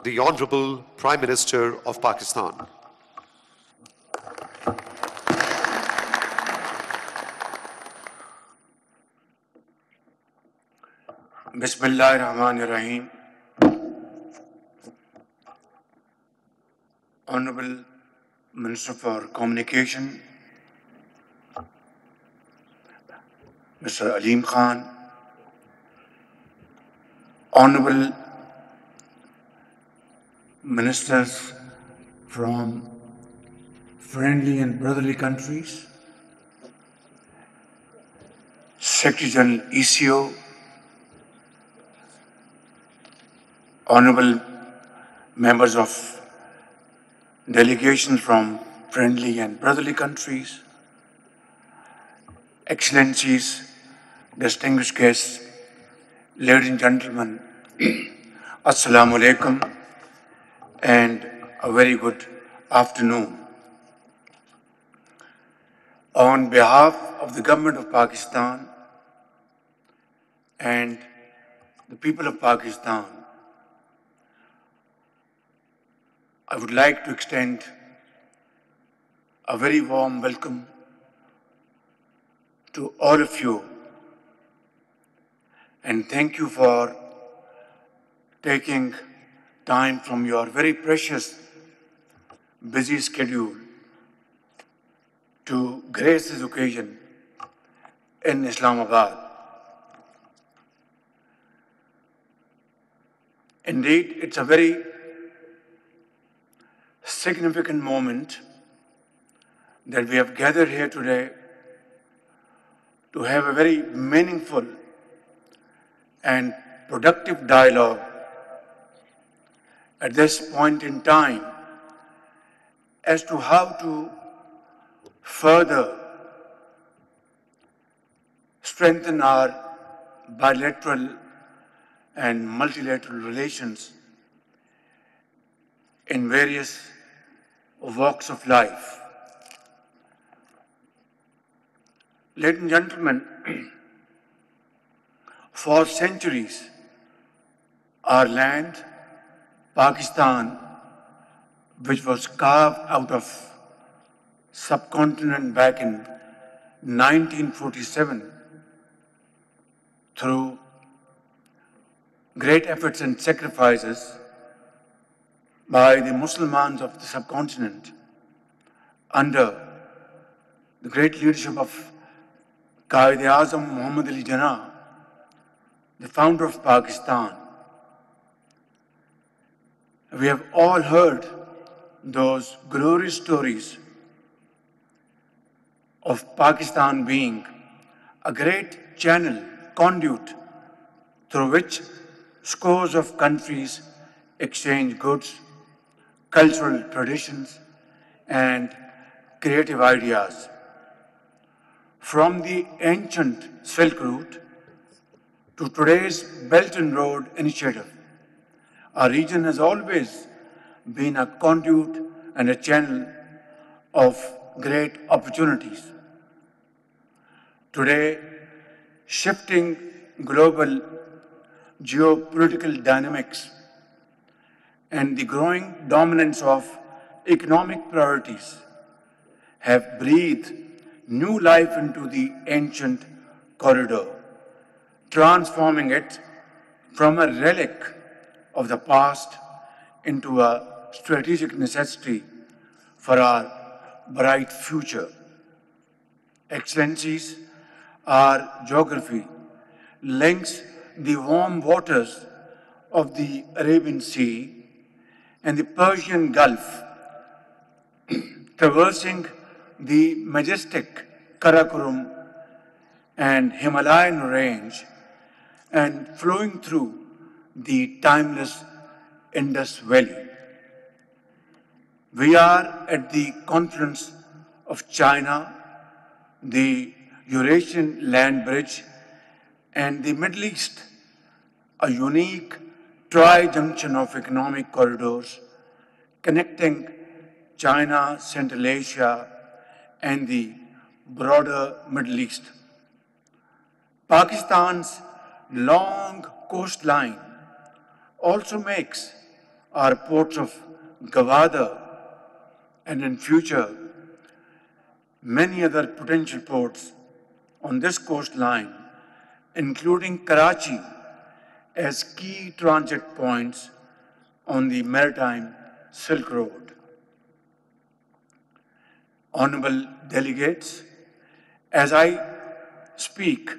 the Honorable Prime Minister of Pakistan. Bismillahirrahmanirrahim. Honorable Minister for Communication, Mr. Aleem Khan, Honorable Ministers from friendly and brotherly countries, Secretary General ECO, Honorable members of delegations from friendly and brotherly countries, Excellencies, distinguished guests, ladies and gentlemen, Assalamu alaikum and a very good afternoon. On behalf of the Government of Pakistan and the people of Pakistan, I would like to extend a very warm welcome to all of you and thank you for taking time from your very precious, busy schedule to grace this occasion in Islamabad. Indeed, it's a very significant moment that we have gathered here today to have a very meaningful and productive dialogue at this point in time as to how to further strengthen our bilateral and multilateral relations in various walks of life. Ladies and gentlemen, for centuries, our land, Pakistan, which was carved out of subcontinent back in 1947 through great efforts and sacrifices by the Muslims of the subcontinent under the great leadership of Quaid-e-Azam Muhammad Ali Jinnah, the founder of Pakistan. We have all heard those glorious stories of Pakistan being a great channel, conduit, through which scores of countries exchange goods, cultural traditions, and creative ideas. From the ancient Silk Route to today's Belt and Road Initiative, our region has always been a conduit and a channel of great opportunities. Today, shifting global geopolitical dynamics and the growing dominance of economic priorities have breathed new life into the ancient corridor, transforming it from a relic of the past into a strategic necessity for our bright future. Excellencies, our geography links the warm waters of the Arabian Sea and the Persian Gulf, traversing the majestic Karakoram and Himalayan range and flowing through the timeless Indus Valley. We are at the confluence of China, the Eurasian land bridge, and the Middle East, a unique tri-junction of economic corridors connecting China, Central Asia, and the broader Middle East. Pakistan's long coastline also makes our ports of Gwadar and in future many other potential ports on this coastline, including Karachi, as key transit points on the maritime Silk Road. Honorable delegates, as I speak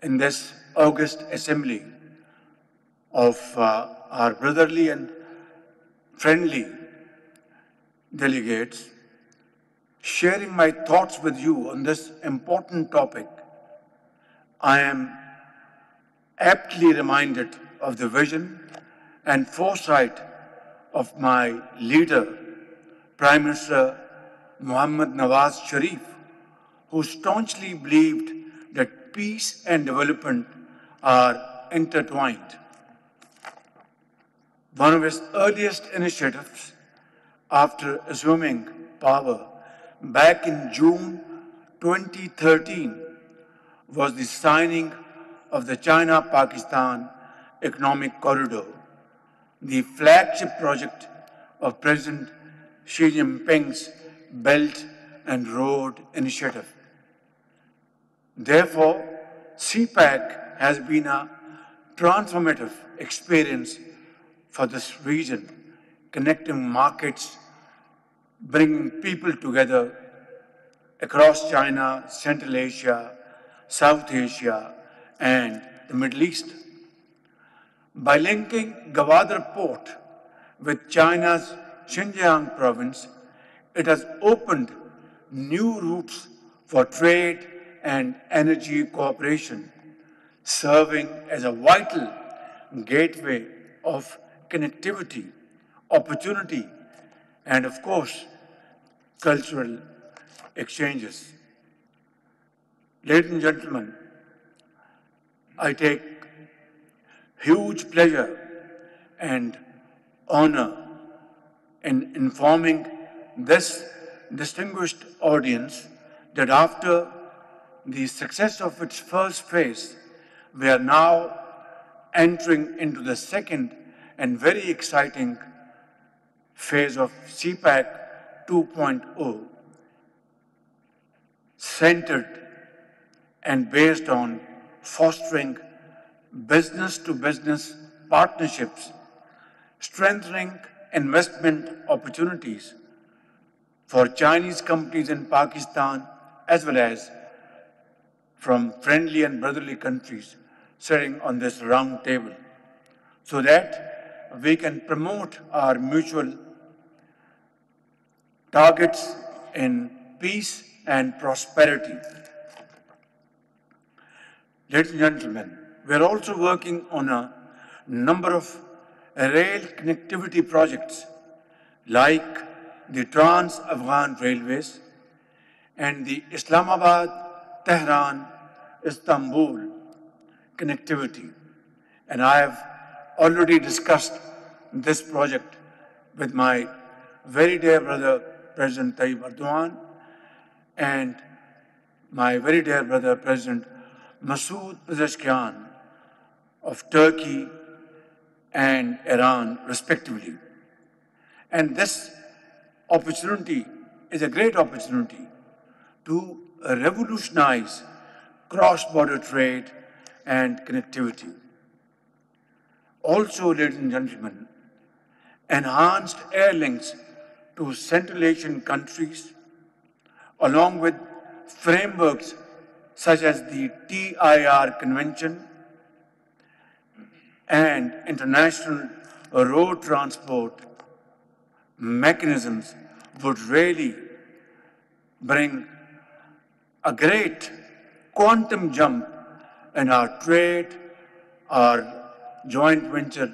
in this august assembly of our brotherly and friendly delegates, sharing my thoughts with you on this important topic, I am aptly reminded of the vision and foresight of my leader, Prime Minister Muhammad Nawaz Sharif, who staunchly believed that peace and development are intertwined. One of his earliest initiatives after assuming power back in June 2013 was the signing of the China-Pakistan Economic Corridor, the flagship project of President Xi Jinping's Belt and Road Initiative. Therefore, CPEC has been a transformative experience for this region, connecting markets, bringing people together across China, Central Asia, South Asia, and the Middle East. By linking Gwadar Port with China's Xinjiang province, it has opened new routes for trade and energy cooperation, serving as a vital gateway of connectivity, opportunity, and of course, cultural exchanges. Ladies and gentlemen, I take huge pleasure and honor in informing this distinguished audience that after the success of its first phase, we are now entering into the second and very exciting phase of CPEC 2.0, centered and based on fostering business-to-business partnerships, strengthening investment opportunities for Chinese companies in Pakistan as well as from friendly and brotherly countries sitting on this round table, so that we can promote our mutual targets in peace and prosperity. Ladies and gentlemen, we are also working on a number of rail connectivity projects like the Trans-Afghan Railways and the Islamabad-Tehran-Istanbul connectivity. And I have already discussed this project with my very dear brother, President Tayyip Erdogan, and my very dear brother, President Masoud Pezeshkian of Turkey and Iran, respectively. And this opportunity is a great opportunity to revolutionize cross-border trade and connectivity. Also, ladies and gentlemen, enhanced air links to Central Asian countries, along with frameworks such as the TIR Convention and international road transport mechanisms, would really bring a great quantum jump in our trade, our joint venture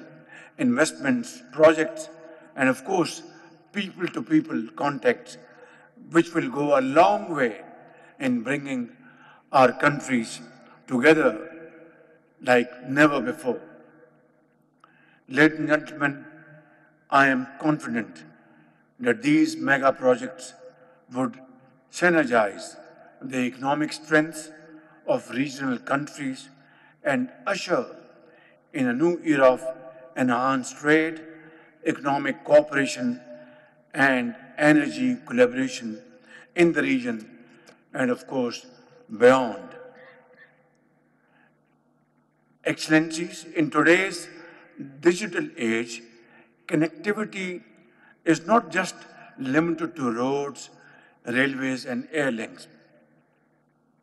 investments, projects, and of course, people-to-people contacts, which will go a long way in bringing our countries together like never before. Ladies and gentlemen, I am confident that these mega projects would synergize the economic strengths of regional countries and usher in a new era of enhanced trade economic cooperation and energy collaboration in the region and, of course, beyond. Excellencies, in today's digital age, connectivity is not just limited to roads, railways, and air links.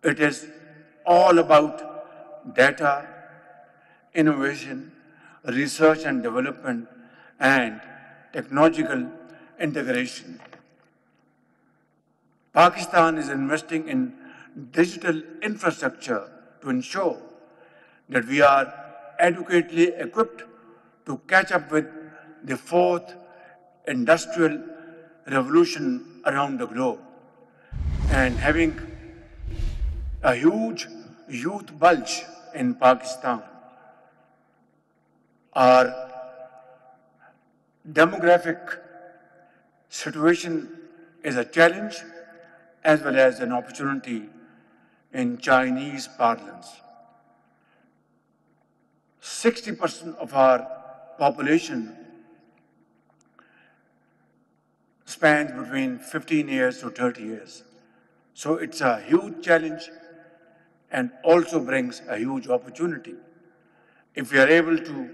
It is all about data, innovation, research and development, and technological integration. Pakistan is investing in digital infrastructure to ensure that we are adequately equipped to catch up with the fourth industrial revolution around the globe. And having a huge youth bulge in Pakistan, our demographic situation is a challenge as well as an opportunity in Chinese parlance. 60% of our population spans between 15 years to 30 years. So it's a huge challenge and also brings a huge opportunity. If we are able to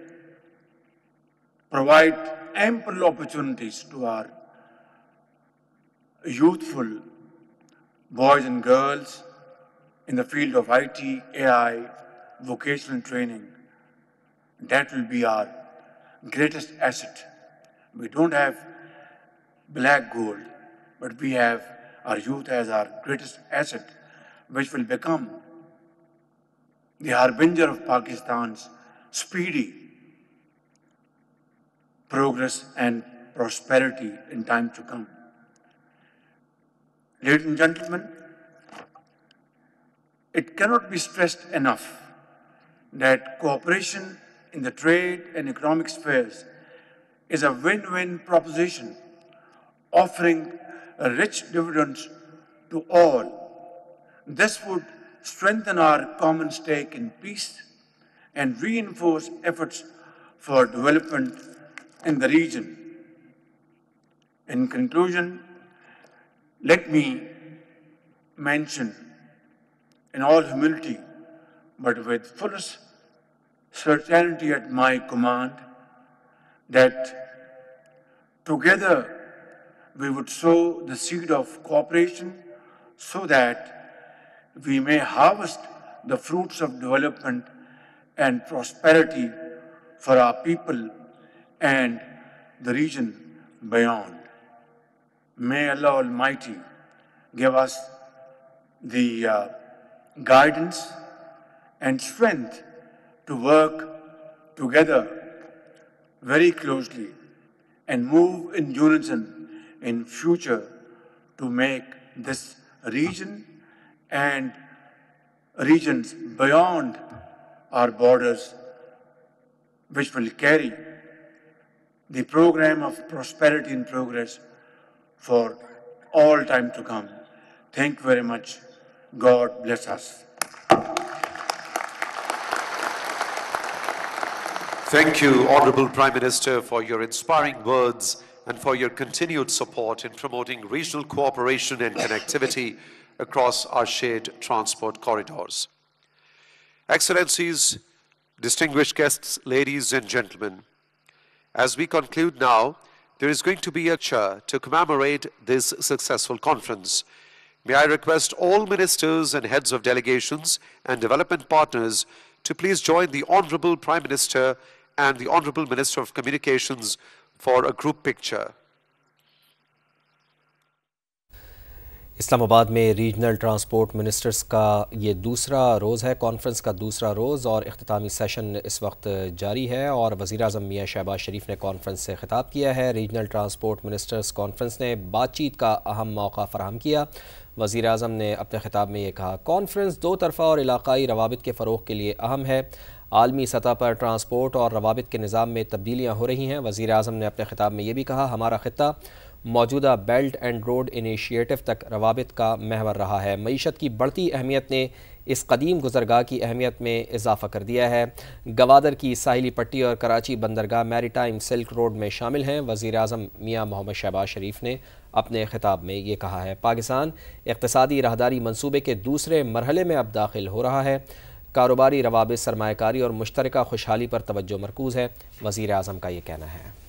provide ample opportunities to our youthful boys and girls in the field of IT, AI, vocational training, that will be our greatest asset. We don't have black gold, but we have our youth as our greatest asset, which will become the harbinger of Pakistan's speedy progress and prosperity in time to come. Ladies and gentlemen, it cannot be stressed enough that cooperation in the trade and economic spheres is a win-win proposition, offering rich dividends to all. This would strengthen our common stake in peace and reinforce efforts for development in the region. In conclusion, let me mention in all humility, but with fullest certainty at my command, that together we would sow the seed of cooperation so that we may harvest the fruits of development and prosperity for our people and the region beyond. May Allah Almighty give us the guidance and strength to work together very closely and move in unison in future to make this region and regions beyond our borders, which will carry the program of prosperity and progress for all time to come. Thank you very much. God bless us. Thank you, Honorable Prime Minister, for your inspiring words and for your continued support in promoting regional cooperation and connectivity across our shared transport corridors. Excellencies, distinguished guests, ladies and gentlemen, as we conclude now, there is going to be a lecture to commemorate this successful conference. May I request all ministers and heads of delegations and development partners to please join the Honorable Prime Minister and the Honorable Minister of Communications for a group picture. Islamabad में regional transport ministers का ये दूसरा रोज़ है, conference का दूसरा रोज़, और इख्तितामी session इस वक्त जारी है और वज़ीर-ए-आज़म मियां शहबाज शरीफ ने कॉन्फ्रेंस से ख़िताब किया है। रीजनल ट्रांसपोर्ट मिनिस्टर्स कॉन्फ्रेंस ने बातचीत का अहम मौका फ़राहम किया। वज़ीर-ए-आज़म ने अपने ख़िताब में ये कहा, कॉन्फ्रेंस दो तरफ़ा और इलाक़ाई रवाबित के फ़रोग़ के लिए अहम है। आलमी सतह पर ट्रांसपोर्ट और रवाबित के निज़ाम में तब्दीलियाँ हो रही हैं। वज़ीर-ए-आज़म ने अपने ख़िताब में ये भी कहा, हमारा ख़ित्ता موجودہ بیلٹ اینڈ روڈ انیشیٹو تک روابط کا محور رہا ہے۔ معیشت کی بڑھتی اہمیت نے اس قدیم گزرگاہ کی اہمیت میں اضافہ کر دیا ہے۔ گوادر کی ساحلی پٹی اور کراچی بندرگاہ میری ٹائم سلک روڈ میں شامل ہیں۔ وزیر اعظم میاں محمد شہباز شریف نے اپنے خطاب میں یہ کہا ہے۔ پاکستان اقتصادی راہداری منصوبے کے دوسرے مرحلے میں اب داخل ہو رہا ہے۔ کاروباری روابط، سرمایہ کاری اور مشترکہ خوشحالی پر توجہ مرکوز ہے، وزیر اعظم کا یہ کہنا ہے۔